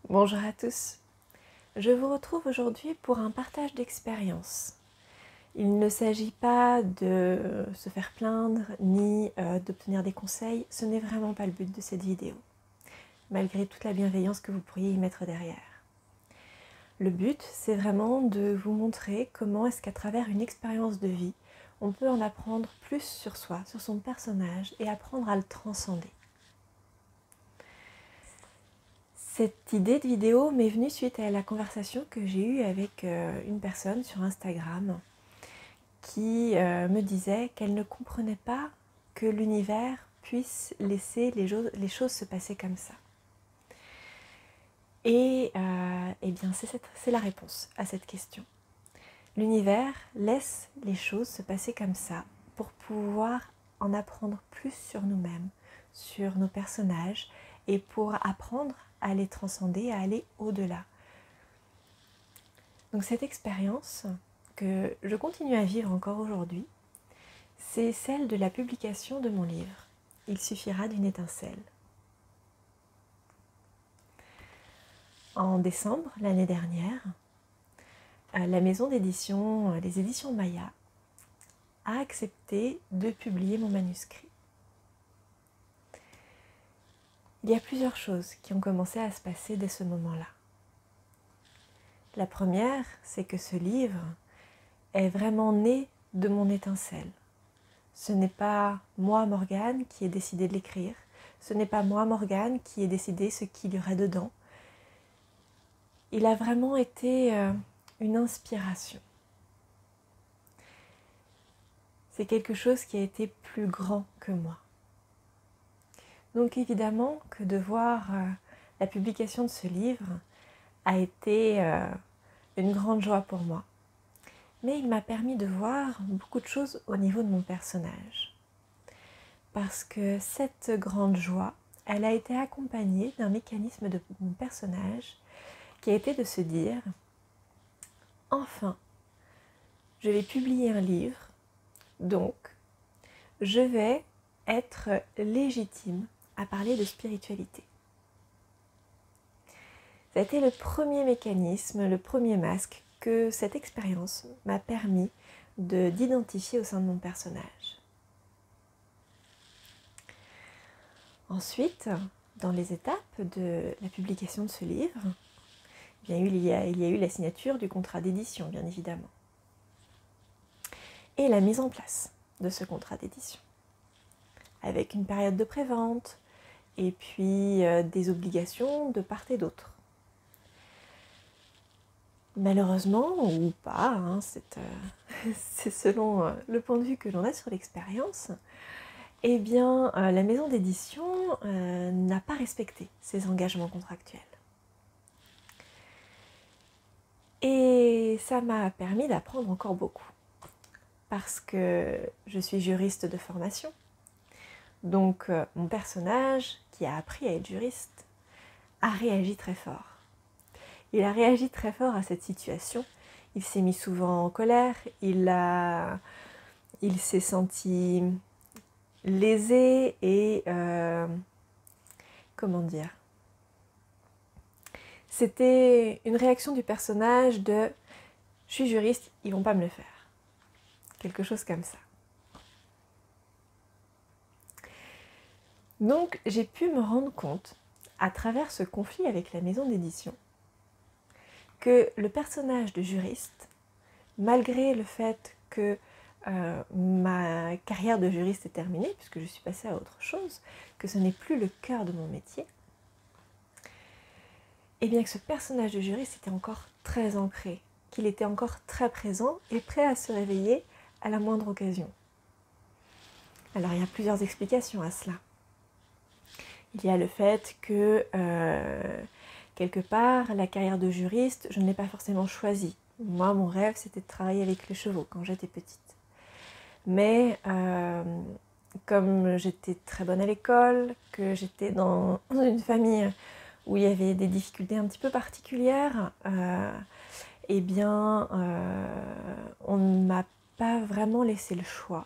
Bonjour à tous, je vous retrouve aujourd'hui pour un partage d'expérience. Il ne s'agit pas de se faire plaindre ni d'obtenir des conseils, ce n'est vraiment pas le but de cette vidéo, malgré toute la bienveillance que vous pourriez y mettre derrière. Le but, c'est vraiment de vous montrer comment est-ce qu'à travers une expérience de vie, on peut en apprendre plus sur soi, sur son personnage et apprendre à le transcender. Cette idée de vidéo m'est venue suite à la conversation que j'ai eue avec une personne sur Instagram qui me disait qu'elle ne comprenait pas que l'univers puisse laisser les choses se passer comme ça. Et eh bien c'est la réponse à cette question. L'univers laisse les choses se passer comme ça pour pouvoir en apprendre plus sur nous-mêmes, sur nos personnages et pour apprendre à les transcender, à aller au-delà. Donc cette expérience que je continue à vivre encore aujourd'hui, c'est celle de la publication de mon livre. Il suffira d'une étincelle. En décembre l'année dernière, la maison d'édition, les éditions Maya, a accepté de publier mon manuscrit. Il y a plusieurs choses qui ont commencé à se passer dès ce moment-là. La première, c'est que ce livre est vraiment né de mon étincelle. Ce n'est pas moi, Morgane, qui ai décidé de l'écrire. Ce n'est pas moi, Morgane, qui ai décidé ce qu'il y aurait dedans. Il a vraiment été une inspiration. C'est quelque chose qui a été plus grand que moi. Donc évidemment que de voir la publication de ce livre a été une grande joie pour moi. Mais il m'a permis de voir beaucoup de choses au niveau de mon personnage. Parce que cette grande joie, elle a été accompagnée d'un mécanisme de mon personnage qui a été de se dire « Enfin, je vais publier un livre, donc je vais être légitime à parler de spiritualité. » Ça a été le premier mécanisme, le premier masque que cette expérience m'a permis d'identifier au sein de mon personnage. Ensuite, dans les étapes de la publication de ce livre, bien, il y a eu la signature du contrat d'édition, bien évidemment, et la mise en place de ce contrat d'édition, avec une période de prévente et puis des obligations de part et d'autre. Malheureusement, ou pas, hein, c'est selon le point de vue que l'on a sur l'expérience, eh bien, la maison d'édition n'a pas respecté ses engagements contractuels. Et ça m'a permis d'apprendre encore beaucoup, parce que je suis juriste de formation, donc mon personnage, qui a appris à être juriste, a réagi très fort. Il a réagi très fort à cette situation. Il s'est mis souvent en colère, il s'est senti lésé et comment dire, c'était une réaction du personnage de « je suis juriste, ils vont pas me le faire ». Quelque chose comme ça. Donc j'ai pu me rendre compte, à travers ce conflit avec la maison d'édition, que le personnage de juriste, malgré le fait que ma carrière de juriste est terminée, puisque je suis passée à autre chose, que ce n'est plus le cœur de mon métier, et bien que ce personnage de juriste était encore très ancré, qu'il était encore très présent et prêt à se réveiller à la moindre occasion. Alors il y a plusieurs explications à cela. Il y a le fait que quelque part, la carrière de juriste, je ne l'ai pas forcément choisie. Moi, mon rêve, c'était de travailler avec les chevaux quand j'étais petite. Mais comme j'étais très bonne à l'école, que j'étais dans une famille où il y avait des difficultés un petit peu particulières, eh bien, on ne m'a pas vraiment laissé le choix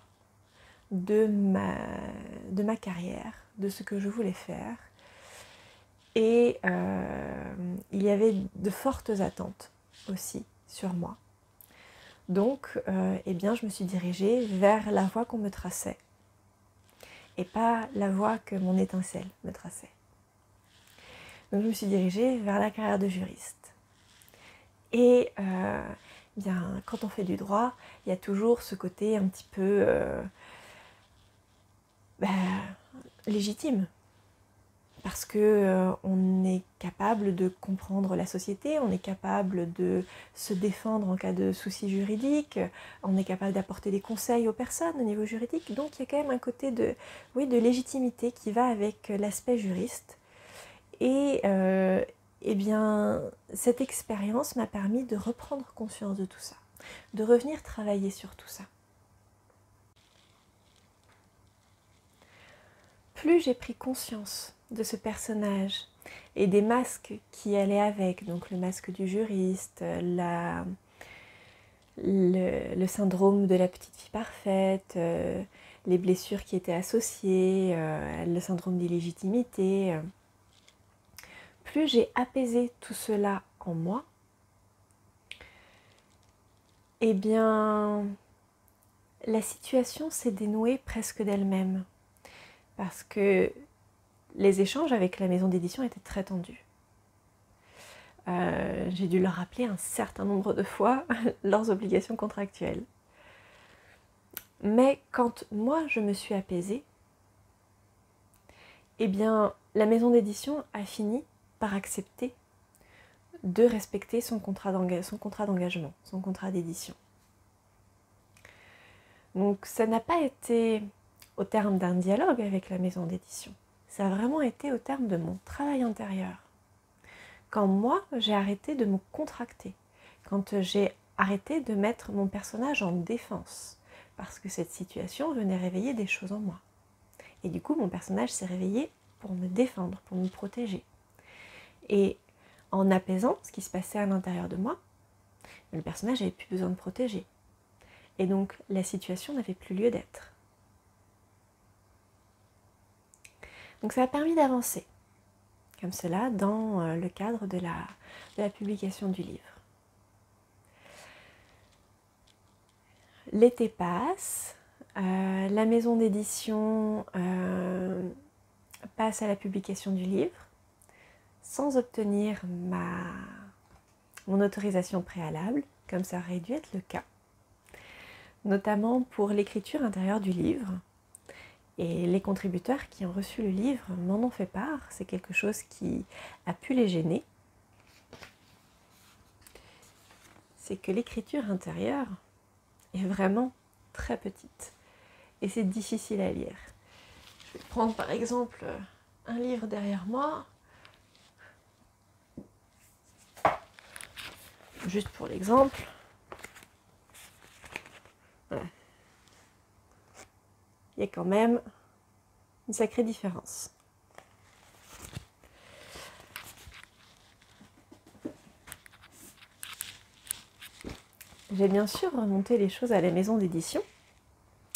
de ma carrière, de ce que je voulais faire. Et il y avait de fortes attentes aussi sur moi. Donc, eh bien, je me suis dirigée vers la voie qu'on me traçait et pas la voie que mon étincelle me traçait. Donc, je me suis dirigée vers la carrière de juriste. Et bien, quand on fait du droit, il y a toujours ce côté un petit peu légitime. Parce que on est capable de comprendre la société, on est capable de se défendre en cas de soucis juridiques, on est capable d'apporter des conseils aux personnes au niveau juridique. Donc il y a quand même un côté de légitimité qui va avec l'aspect juriste. Et eh bien, cette expérience m'a permis de reprendre conscience de tout ça, de revenir travailler sur tout ça. Plus j'ai pris conscience de ce personnage et des masques qui allaient avec, donc le masque du juriste, le syndrome de la petite fille parfaite, les blessures qui étaient associées, le syndrome d'illégitimité. Plus j'ai apaisé tout cela en moi, eh bien, la situation s'est dénouée presque d'elle-même. Parce que les échanges avec la maison d'édition étaient très tendus. J'ai dû leur rappeler un certain nombre de fois leurs obligations contractuelles. Mais quand moi je me suis apaisée, eh bien la maison d'édition a fini par accepter de respecter son contrat d'engagement, son contrat d'édition. Donc ça n'a pas été au terme d'un dialogue avec la maison d'édition. Ça a vraiment été au terme de mon travail intérieur. Quand moi, j'ai arrêté de me contracter, quand j'ai arrêté de mettre mon personnage en défense, parce que cette situation venait réveiller des choses en moi. Et du coup, mon personnage s'est réveillé pour me défendre, pour me protéger. Et en apaisant ce qui se passait à l'intérieur de moi, le personnage n'avait plus besoin de protéger. Et donc, la situation n'avait plus lieu d'être. Donc ça a permis d'avancer, comme cela, dans le cadre de la publication du livre. L'été passe, la maison d'édition passe à la publication du livre, sans obtenir mon autorisation préalable, comme ça aurait dû être le cas, notamment pour l'écriture intérieure du livre. Et les contributeurs qui ont reçu le livre m'en ont fait part. C'est quelque chose qui a pu les gêner. C'est que l'écriture intérieure est vraiment très petite. Et c'est difficile à lire. Je vais prendre par exemple un livre derrière moi. Juste pour l'exemple. Voilà. Il y a quand même une sacrée différence. J'ai bien sûr remonté les choses à la maison d'édition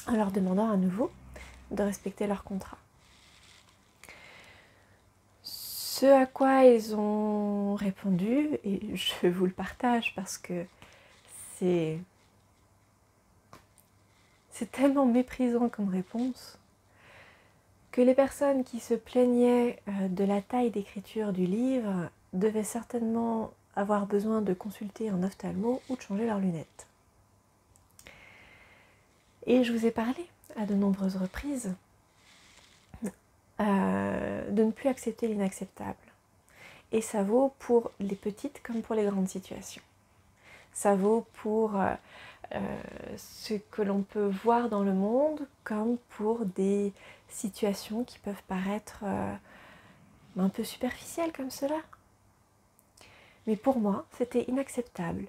en leur demandant à nouveau de respecter leur contrat. Ce à quoi ils ont répondu, et je vous le partage parce que c'est tellement méprisant comme réponse, que les personnes qui se plaignaient de la taille d'écriture du livre devaient certainement avoir besoin de consulter un ophtalmo ou de changer leurs lunettes. Et je vous ai parlé à de nombreuses reprises de ne plus accepter l'inacceptable. Et ça vaut pour les petites comme pour les grandes situations. Ça vaut pour ce que l'on peut voir dans le monde comme pour des situations qui peuvent paraître un peu superficielles comme cela. Mais pour moi, c'était inacceptable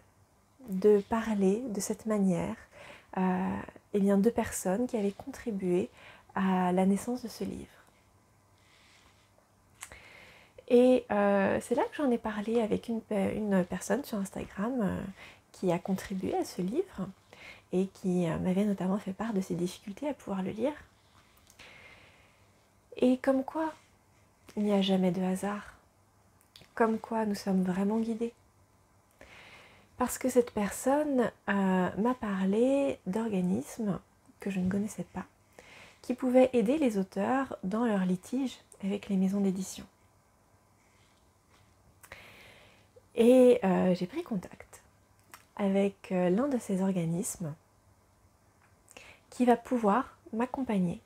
de parler de cette manière eh bien, de personnes qui avaient contribué à la naissance de ce livre. Et c'est là que j'en ai parlé avec une personne sur Instagram qui a contribué à ce livre et qui m'avait notamment fait part de ses difficultés à pouvoir le lire. Et comme quoi, il n'y a jamais de hasard. comme quoi nous sommes vraiment guidés. Parce que cette personne m'a parlé d'organismes que je ne connaissais pas, qui pouvaient aider les auteurs dans leur litige avec les maisons d'édition. Et j'ai pris contact avec l'un de ces organismes qui va pouvoir m'accompagner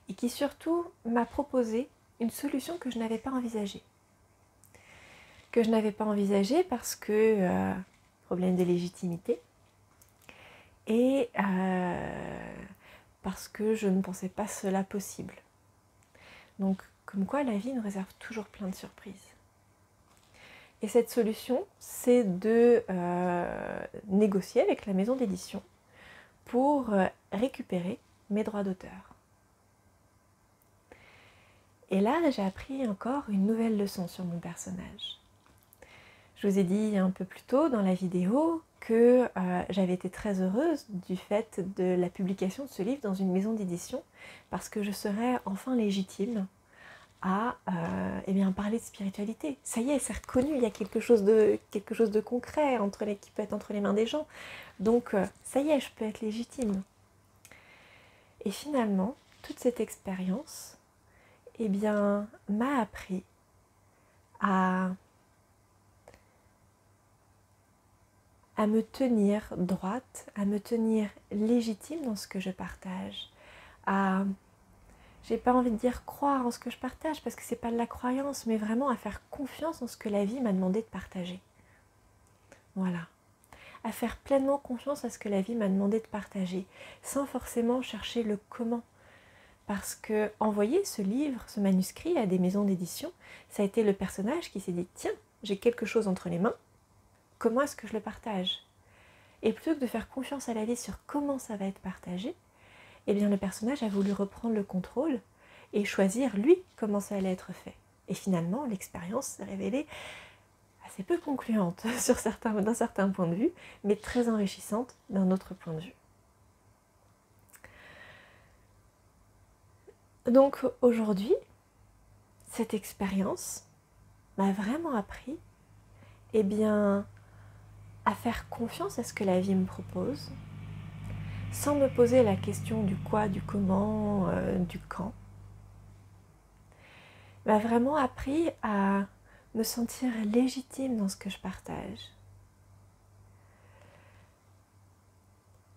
et qui surtout m'a proposé une solution que je n'avais pas envisagée. Que je n'avais pas envisagée parce que problème de légitimité et parce que je ne pensais pas cela possible. Donc, comme quoi la vie nous réserve toujours plein de surprises. Et cette solution, c'est de négocier avec la maison d'édition pour récupérer mes droits d'auteur. Et là, j'ai appris encore une nouvelle leçon sur mon personnage. Je vous ai dit un peu plus tôt dans la vidéo que j'avais été très heureuse du fait de la publication de ce livre dans une maison d'édition parce que je serais enfin légitime à parler de spiritualité. Ça y est, c'est reconnu, il y a quelque chose de concret qui peut être entre les mains des gens. Donc ça y est, je peux être légitime. Et finalement, toute cette expérience m'a appris à me tenir droite, à me tenir légitime dans ce que je partage, j'ai pas envie de dire croire en ce que je partage parce que c'est pas de la croyance, mais vraiment à faire confiance en ce que la vie m'a demandé de partager. Voilà. À faire pleinement confiance à ce que la vie m'a demandé de partager, sans forcément chercher le comment. Parce que envoyer ce livre, ce manuscrit à des maisons d'édition, ça a été le personnage qui s'est dit « Tiens, j'ai quelque chose entre les mains, comment est-ce que je le partage ?» Et plutôt que de faire confiance à la vie sur comment ça va être partagé, eh bien le personnage a voulu reprendre le contrôle et choisir lui comment ça allait être fait. Et finalement, l'expérience s'est révélée assez peu concluante d'un certain point de vue, mais très enrichissante d'un autre point de vue. Donc aujourd'hui, cette expérience m'a vraiment appris à faire confiance à ce que la vie me propose, sans me poser la question du quoi, du comment, du quand. M'a vraiment appris à me sentir légitime dans ce que je partage.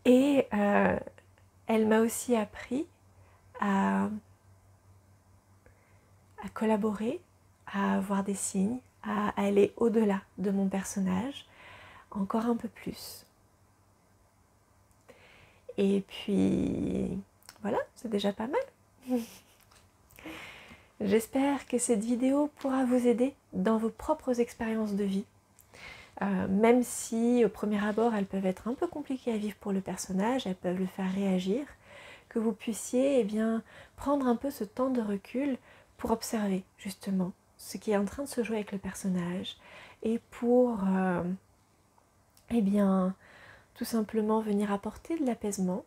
Et elle m'a aussi appris à collaborer, à avoir des signes, à aller au-delà de mon personnage, encore un peu plus. Et puis, voilà, c'est déjà pas mal. J'espère que cette vidéo pourra vous aider dans vos propres expériences de vie. Même si au premier abord elles peuvent être un peu compliquées à vivre pour le personnage, elles peuvent le faire réagir, que vous puissiez prendre un peu ce temps de recul pour observer justement ce qui est en train de se jouer avec le personnage et pour tout simplement venir apporter de l'apaisement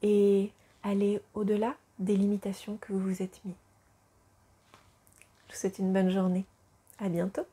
et aller au-delà des limitations que vous vous êtes mis. Je vous souhaite une bonne journée. À bientôt.